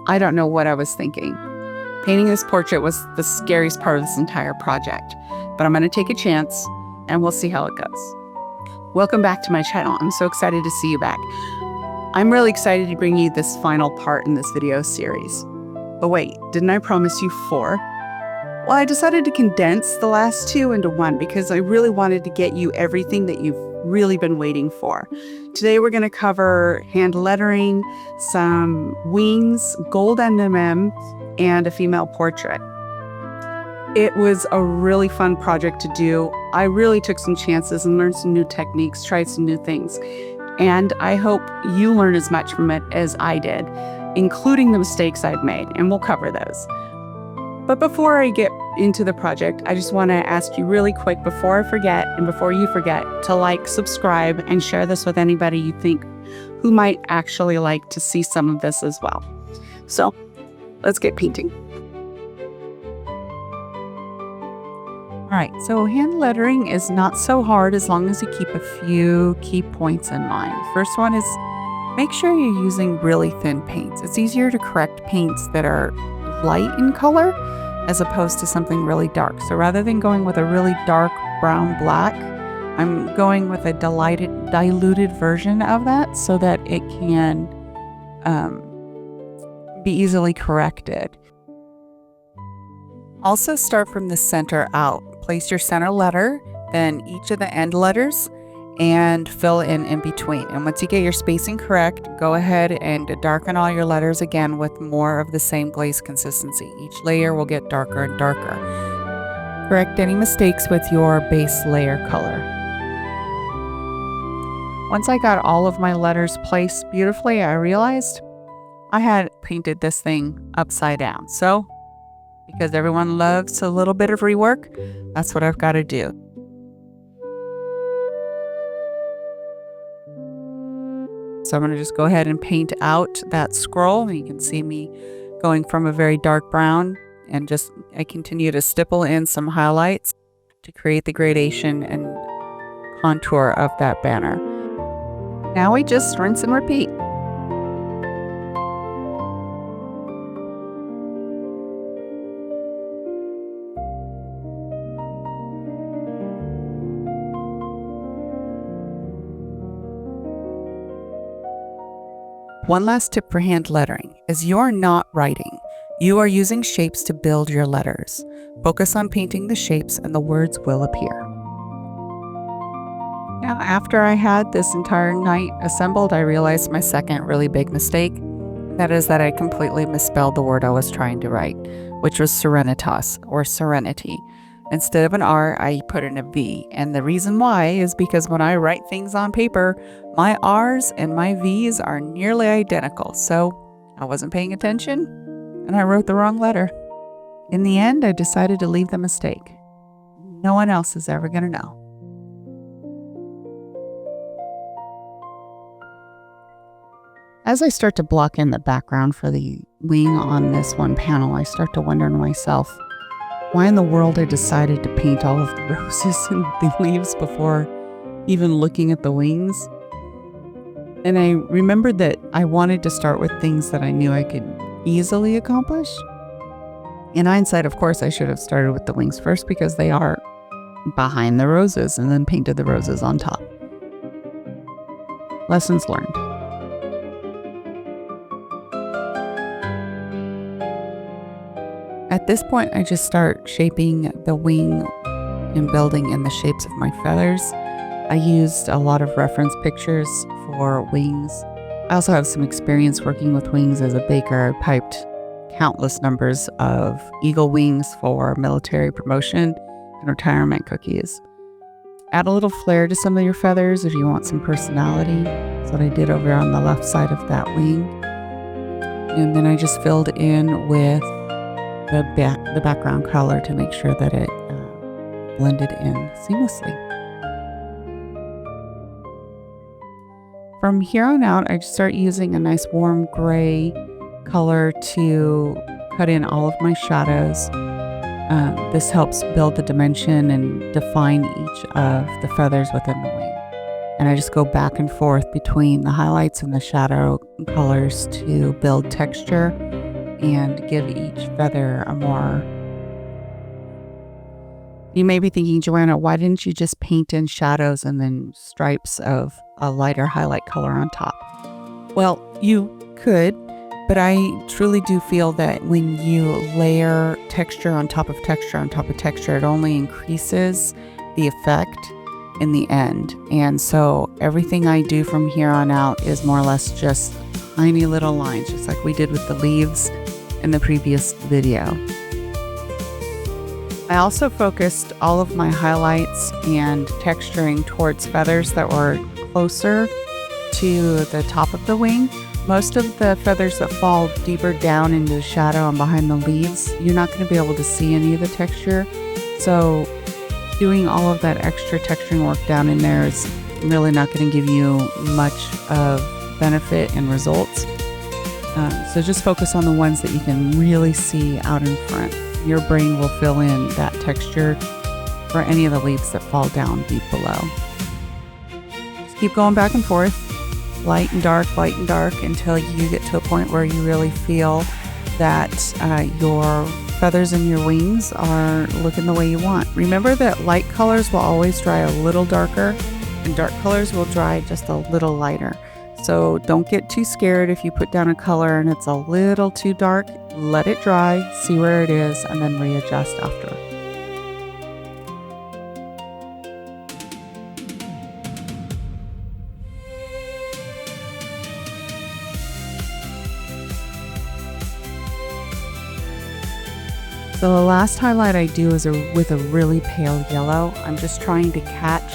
I don't know what I was thinking. Painting this portrait was the scariest part of this entire project, but I'm going to take a chance and we'll see how it goes. Welcome back to my channel. I'm so excited to see you back. I'm really excited to bring you this final part in this video series. But wait, didn't I promise you 4? Well, I decided to condense the last 2 into 1 because I really wanted to get you everything that you've really been waiting for. Today we're going to cover hand lettering, some wings, gold NMM, and a female portrait. It was a really fun project to do. I really took some chances and learned some new techniques, tried some new things. And I hope you learn as much from it as I did, including the mistakes I've made, and we'll cover those. But before I get into the project, I just want to ask you really quick before I forget and before you forget to like, subscribe, and share this with anybody you think who might actually like to see some of this as well. So let's get painting. All right, so hand lettering is not so hard as long as you keep a few key points in mind. First one is make sure you're using really thin paints. It's easier to correct paints that are light in color as opposed to something really dark. So rather than going with a really dark brown black, I'm going with a diluted version of that so that it can be easily corrected. Also start from the center out. Place your center letter, then each of the end letters, and fill in between. And once you get your spacing correct, go ahead and darken all your letters again with more of the same glaze consistency. Each layer will get darker and darker. Correct any mistakes with your base layer color. Once I got all of my letters placed beautifully, I realized I had painted this thing upside down. So, because everyone loves a little bit of rework, that's what I've got to do. So I'm going to just go ahead and paint out that scroll. You can see me going from a very dark brown, and I continue to stipple in some highlights to create the gradation and contour of that banner. Now we just rinse and repeat. One last tip for hand lettering is you're not writing. You are using shapes to build your letters. Focus on painting the shapes and the words will appear. Now, after I had this entire night assembled, I realized my second really big mistake. That is that I completely misspelled the word I was trying to write, which was serenitas or serenity. Instead of an R, I put in a V. And the reason why is because when I write things on paper, my R's and my V's are nearly identical. So I wasn't paying attention and I wrote the wrong letter. In the end, I decided to leave the mistake. No one else is ever going to know. As I start to block in the background for the wing on this one panel, I start to wonder to myself, why in the world I decided to paint all of the roses and the leaves before even looking at the wings. And I remembered that I wanted to start with things that I knew I could easily accomplish. In hindsight, of course, I should have started with the wings first because they are behind the roses and then painted the roses on top. Lessons learned. At this point, I just start shaping the wing and building in the shapes of my feathers. I used a lot of reference pictures for wings. I also have some experience working with wings as a baker. I piped countless numbers of eagle wings for military promotion and retirement cookies. Add a little flair to some of your feathers if you want some personality. That's what I did over on the left side of that wing. And then I just filled in with the background color to make sure that it blended in seamlessly. From here on out, I start using a nice warm gray color to cut in all of my shadows. This helps build the dimension and define each of the feathers within the wing. And I just go back and forth between the highlights and the shadow colors to build texture and give each feather a more... You may be thinking, Joanna, why didn't you just paint in shadows and then stripes of a lighter highlight color on top? Well, you could, but I truly do feel that when you layer texture on top of texture on top of texture, it only increases the effect in the end. And so everything I do from here on out is more or less just tiny little lines, just like we did with the leaves in the previous video. I also focused all of my highlights and texturing towards feathers that were closer to the top of the wing. Most of the feathers that fall deeper down into the shadow and behind the leaves, you're not going to be able to see any of the texture. So doing all of that extra texturing work down in there is really not going to give you much of benefit and results. So just focus on the ones that you can really see out in front. Your brain will fill in that texture for any of the leaves that fall down deep below. Just keep going back and forth, light and dark, until you get to a point where you really feel that your feathers and your wings are looking the way you want. Remember that light colors will always dry a little darker, and dark colors will dry just a little lighter. So don't get too scared if you put down a color and it's a little too dark. Let it dry, see where it is, and then readjust after. So the last highlight I do is with a really pale yellow. I'm just trying to catch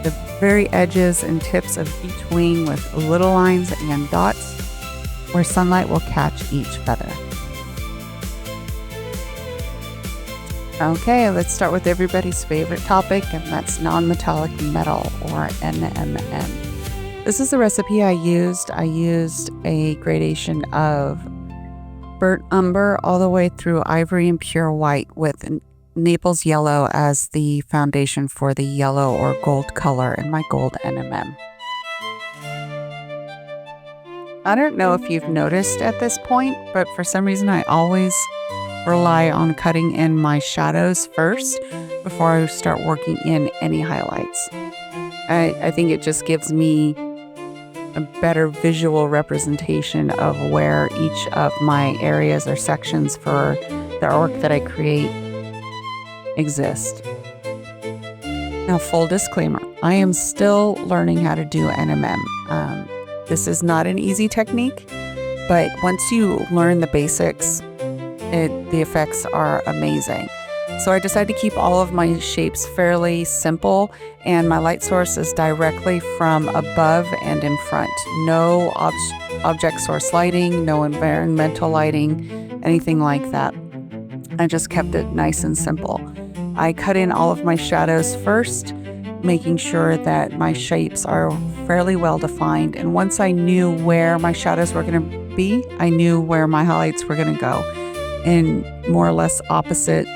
the very edges and tips of each wing with little lines and dots where sunlight will catch each feather. Okay, let's start with everybody's favorite topic, and that's non-metallic metal, or NMM. This is the recipe I used. I used a gradation of burnt umber all the way through ivory and pure white, with Naples yellow as the foundation for the yellow or gold color in my gold NMM. I don't know if you've noticed at this point, but for some reason I always rely on cutting in my shadows first before I start working in any highlights. I think it just gives me a better visual representation of where each of my areas or sections for the artwork that I create exist. Now, full disclaimer, I am still learning how to do NMM. This is not an easy technique, but once you learn the basics, the effects are amazing. So I decided to keep all of my shapes fairly simple, and my light source is directly from above and in front. No object source lighting, no environmental lighting, anything like that. I just kept it nice and simple. I cut in all of my shadows first, making sure that my shapes are fairly well defined. And once I knew where my shadows were going to be, I knew where my highlights were going to go in more or less opposite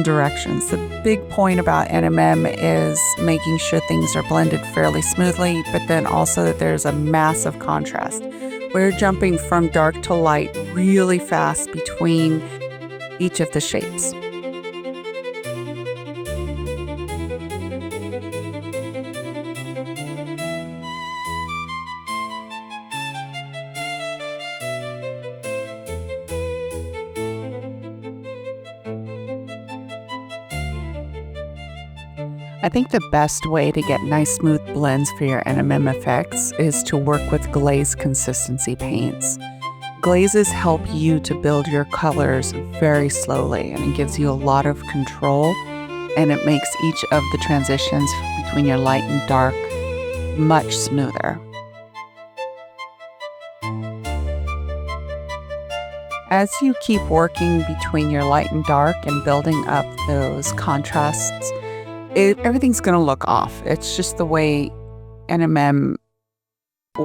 directions. The big point about NMM is making sure things are blended fairly smoothly, but then also that there's a massive contrast. We're jumping from dark to light really fast between each of the shapes. I think the best way to get nice smooth blends for your NMM effects is to work with glaze consistency paints. Glazes help you to build your colors very slowly, and it gives you a lot of control, and it makes each of the transitions between your light and dark much smoother. As you keep working between your light and dark and building up those contrasts, everything's going to look off. It's just the way NMM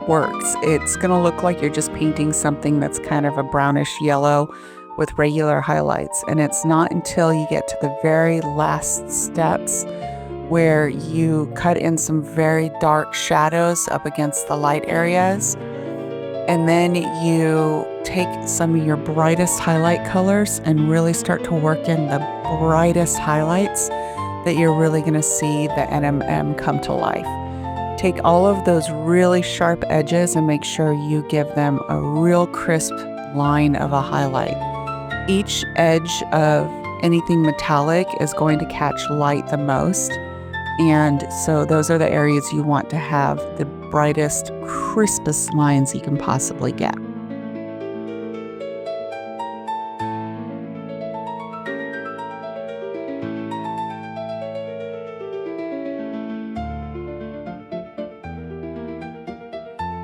works. It's going to look like you're just painting something that's kind of a brownish yellow with regular highlights. And it's not until you get to the very last steps where you cut in some very dark shadows up against the light areas And then you take some of your brightest highlight colors and really start to work in the brightest highlights that you're really going to see the NMM come to life. Take all of those really sharp edges and make sure you give them a real crisp line of a highlight. Each edge of anything metallic is going to catch light the most. And so those are the areas you want to have the brightest, crispest lines you can possibly get.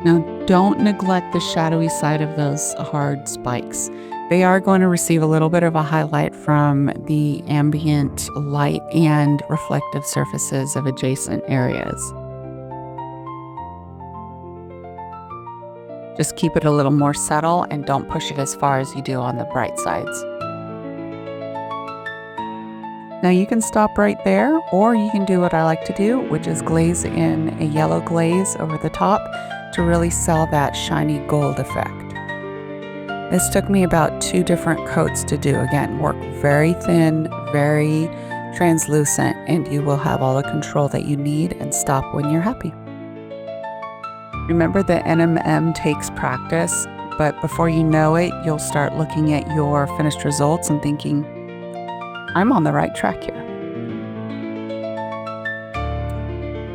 Now, don't neglect the shadowy side of those hard spikes. They are going to receive a little bit of a highlight from the ambient light and reflective surfaces of adjacent areas. Just keep it a little more subtle and don't push it as far as you do on the bright sides. Now you can stop right there, or you can do what I like to do, which is glaze in a yellow glaze over the top to really sell that shiny gold effect. This took me about 2 different coats to do. Again, work very thin, very translucent, and you will have all the control that you need and stop when you're happy. Remember that NMM takes practice, but before you know it, you'll start looking at your finished results and thinking, I'm on the right track here.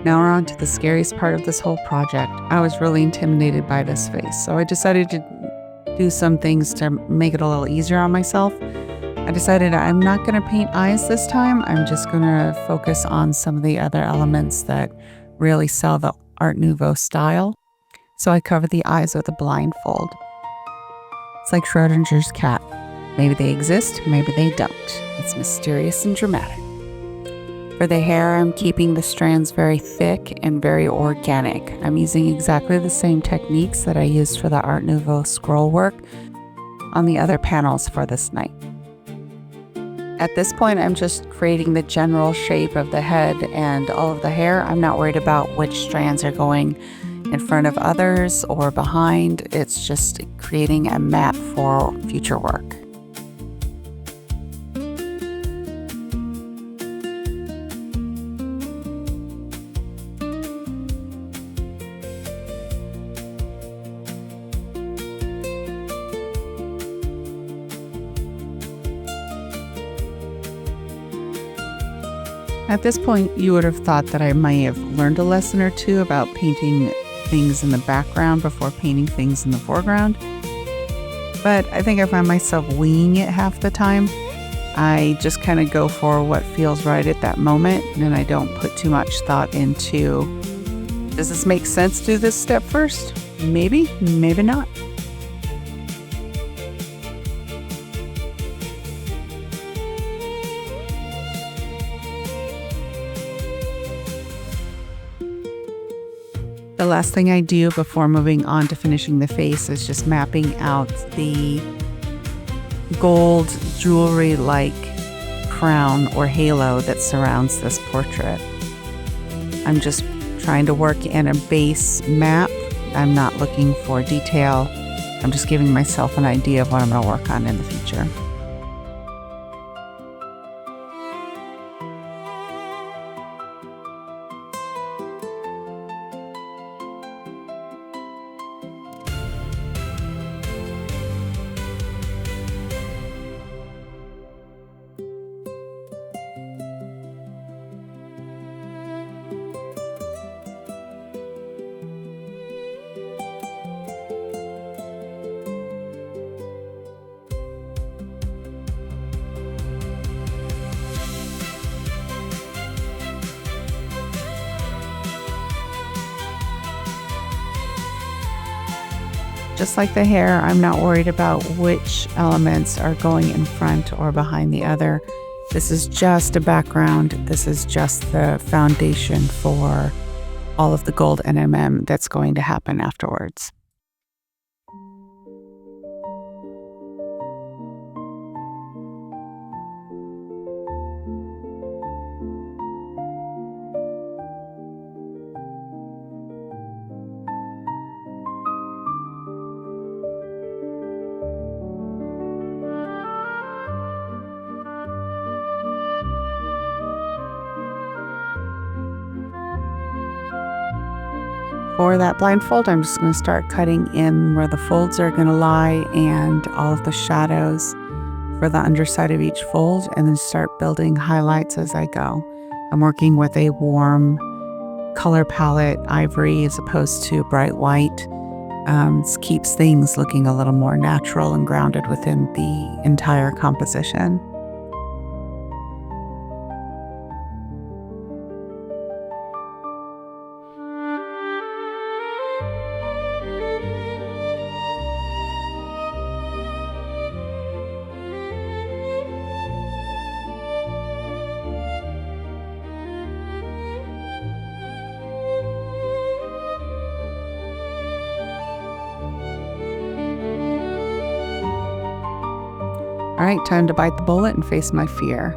Now we're on to the scariest part of this whole project. I was really intimidated by this face, so I decided to do some things to make it a little easier on myself. I decided I'm not going to paint eyes this time. I'm just going to focus on some of the other elements that really sell the Art Nouveau style. So I cover the eyes with a blindfold. It's like Schrodinger's cat. Maybe they exist, maybe they don't. It's mysterious and dramatic. For the hair, I'm keeping the strands very thick and very organic. I'm using exactly the same techniques that I used for the Art Nouveau scroll work on the other panels for this night. At this point, I'm just creating the general shape of the head and all of the hair. I'm not worried about which strands are going in front of others or behind. It's just creating a map for future work. At this point, you would have thought that I might have learned a lesson or two about painting things in the background before painting things in the foreground. But I think I find myself winging it half the time. I just kind of go for what feels right at that moment, and I don't put too much thought into, does this make sense to do this step first? Maybe, maybe not. The last thing I do before moving on to finishing the face is just mapping out the gold jewelry-like crown or halo that surrounds this portrait. I'm just trying to work in a base map. I'm not looking for detail. I'm just giving myself an idea of what I'm going to work on in the future. Just like the hair, I'm not worried about which elements are going in front or behind the other. This is just a background. This is just the foundation for all of the gold NMM that's going to happen afterwards. For that blindfold, I'm just going to start cutting in where the folds are going to lie and all of the shadows for the underside of each fold, and then start building highlights as I go. I'm working with a warm color palette, ivory as opposed to bright white. This keeps things looking a little more natural and grounded within the entire composition. All right, time to bite the bullet and face my fear.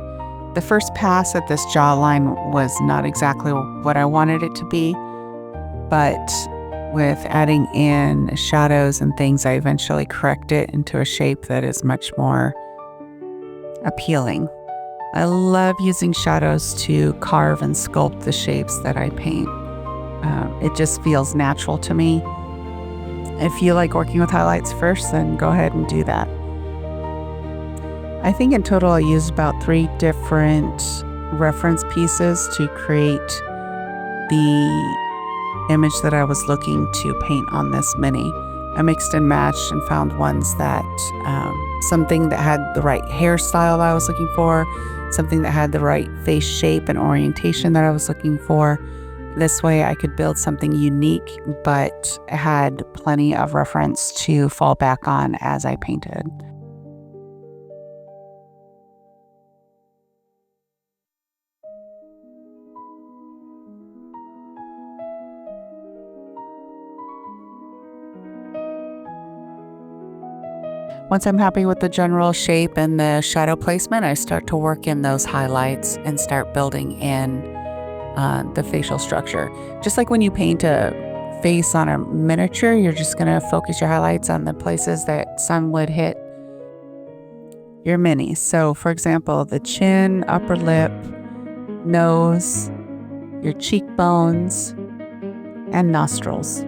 The first pass at this jawline was not exactly what I wanted it to be, but with adding in shadows and things, I eventually correct it into a shape that is much more appealing. I love using shadows to carve and sculpt the shapes that I paint. It just feels natural to me. If you like working with highlights first, then go ahead and do that. I think in total I used about 3 different reference pieces to create the image that I was looking to paint on this mini. I mixed and matched and found ones that, something that had the right hairstyle I was looking for, something that had the right face shape and orientation that I was looking for. This way I could build something unique, but had plenty of reference to fall back on as I painted. Once I'm happy with the general shape and the shadow placement, I start to work in those highlights and start building in the facial structure. Just like when you paint a face on a miniature, you're just going to focus your highlights on the places that sun would hit your mini. So for example, the chin, upper lip, nose, your cheekbones, and nostrils.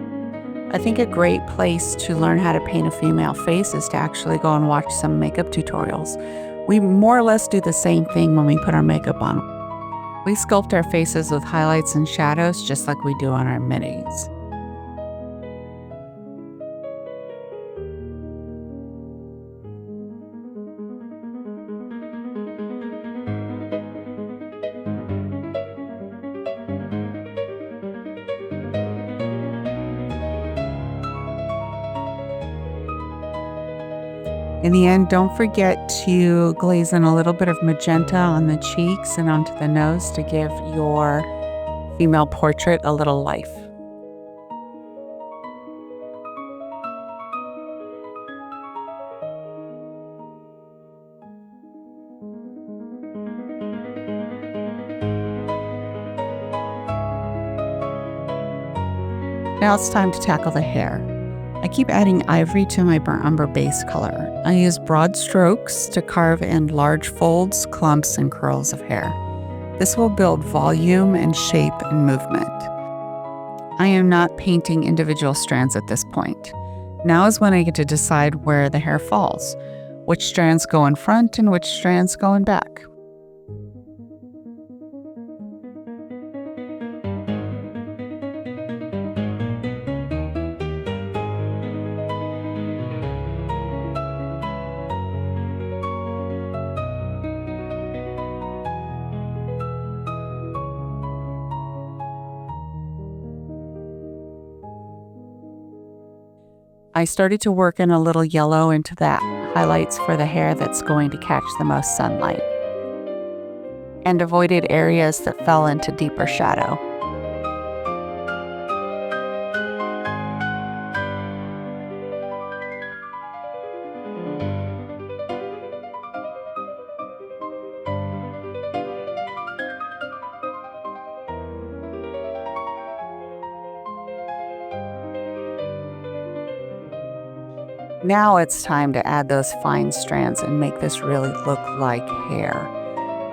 I think a great place to learn how to paint a female face is to actually go and watch some makeup tutorials. We more or less do the same thing when we put our makeup on. We sculpt our faces with highlights and shadows just like we do on our minis. In the end, don't forget to glaze in a little bit of magenta on the cheeks and onto the nose to give your female portrait a little life. Now it's time to tackle the hair. I keep adding ivory to my burnt umber base color. I use broad strokes to carve in large folds, clumps, and curls of hair. This will build volume and shape and movement. I am not painting individual strands at this point. Now is when I get to decide where the hair falls, which strands go in front and which strands go in back. I started to work in a little yellow into that highlights for the hair that's going to catch the most sunlight, and avoided areas that fell into deeper shadow. Now it's time to add those fine strands and make this really look like hair.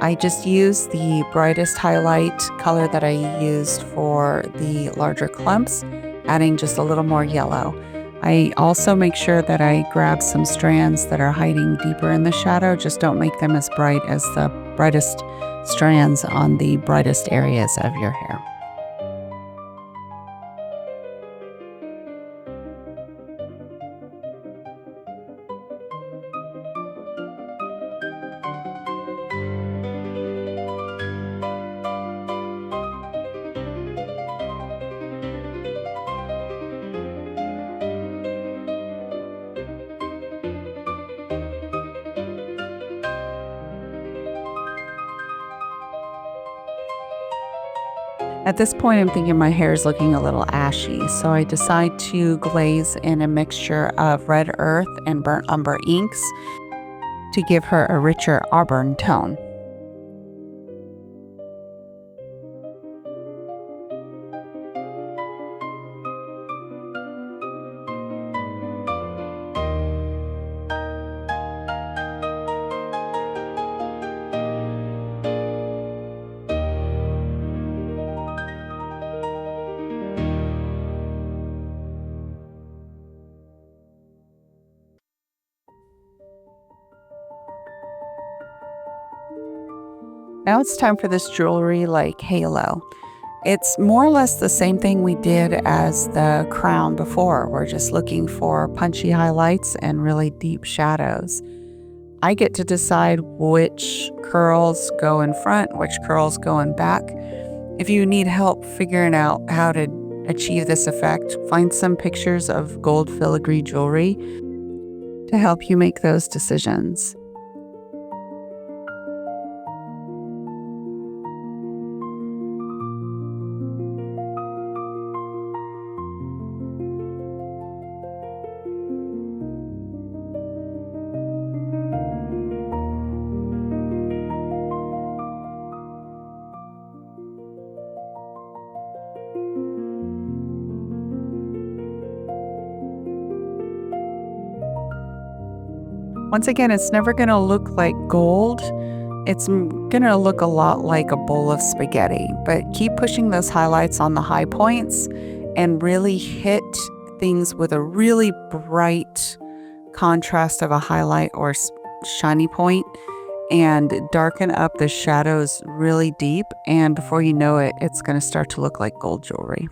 I just used the brightest highlight color that I used for the larger clumps adding just a little more yellow. I also make sure that I grab some strands that are hiding deeper in the shadow. Just don't make them as bright as the brightest strands on the brightest areas of your hair. At this point, I'm thinking my hair is looking a little ashy, so I decide to glaze in a mixture of red earth and burnt umber inks to give her a richer auburn tone. Now it's time for this jewelry like halo. It's more or less the same thing we did as the crown before. We're just looking for punchy highlights and really deep shadows. I get to decide which curls go in front, which curls go in back. If you need help figuring out how to achieve this effect, find some pictures of gold filigree jewelry to help you make those decisions. Once again, it's never going to look like gold. It's going to look a lot like a bowl of spaghetti, but keep pushing those highlights on the high points and really hit things with a really bright contrast of a highlight or shiny point and darken up the shadows really deep. And before you know it, it's going to start to look like gold jewelry.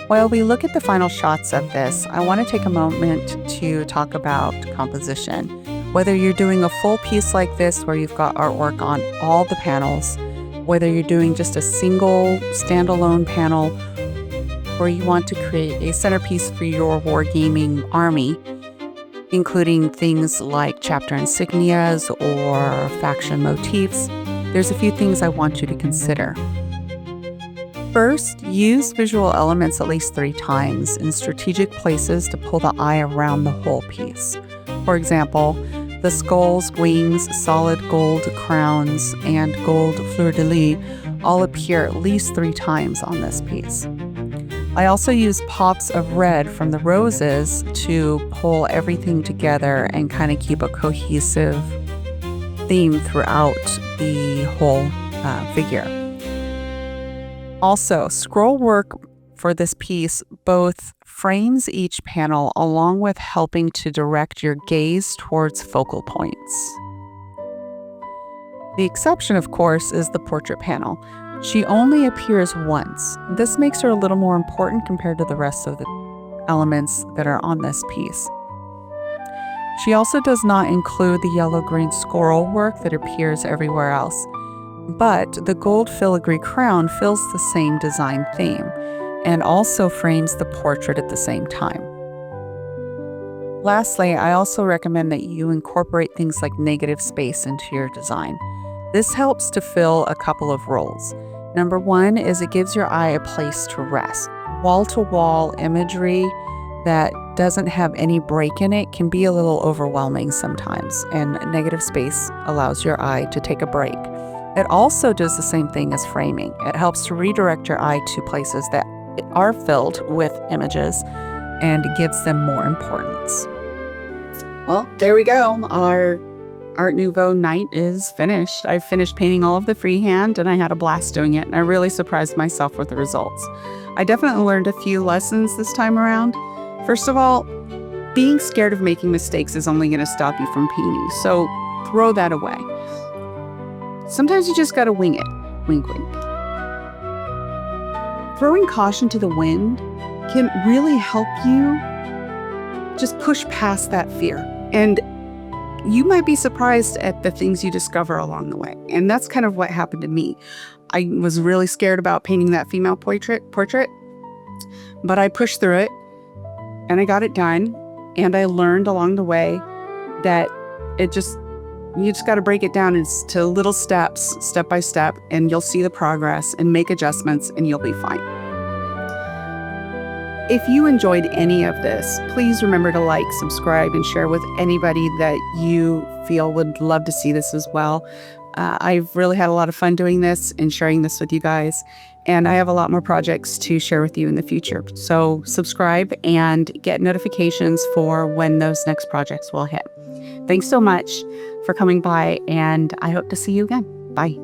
While we look at the final shots of this, I want to take a moment to talk about composition. Whether you're doing a full piece like this where you've got artwork on all the panels, whether you're doing just a single standalone panel where you want to create a centerpiece for your wargaming army, including things like chapter insignias or faction motifs, there's a few things I want you to consider. First, use visual elements at least 3 times in strategic places to pull the eye around the whole piece. For example, the skulls, wings, solid gold crowns, and gold fleur-de-lis all appear at least 3 times on this piece. I also use pops of red from the roses to pull everything together and kind of keep a cohesive theme throughout the whole figure. Also, scroll work for this piece both frames each panel along with helping to direct your gaze towards focal points. The exception, of course, is the portrait panel. She only appears once. This makes her a little more important compared to the rest of the elements that are on this piece. She also does not include the yellow-green scroll work that appears everywhere else, but the gold filigree crown fills the same design theme and also frames the portrait at the same time. Lastly, I also recommend that you incorporate things like negative space into your design. This helps to fill a couple of roles. Number one is it gives your eye a place to rest. Wall-to-wall imagery that doesn't have any break in it can be a little overwhelming sometimes, and negative space allows your eye to take a break. It also does the same thing as framing. It helps to redirect your eye to places that are filled with images and gives them more importance. Well, there we go. Our Art Nouveau night is finished. I finished painting all of the freehand and I had a blast doing it, and I really surprised myself with the results. I definitely learned a few lessons this time around. First of all, being scared of making mistakes is only going to stop you from painting, so throw that away. Sometimes you just gotta wing it. Wink, wink. Throwing caution to the wind can really help you just push past that fear. And you might be surprised at the things you discover along the way. And that's kind of what happened to me. I was really scared about painting that female portrait, but I pushed through it and I got it done. And I learned along the way that you just got to break it down into little steps, step by step, and you'll see the progress and make adjustments and you'll be fine. If you enjoyed any of this, please remember to like, subscribe, and share with anybody that you feel would love to see this as well. I've really had a lot of fun doing this and sharing this with you guys, and I have a lot more projects to share with you in the future. So subscribe and get notifications for when those next projects will hit. Thanks so much for coming by, and I hope to see you again. Bye.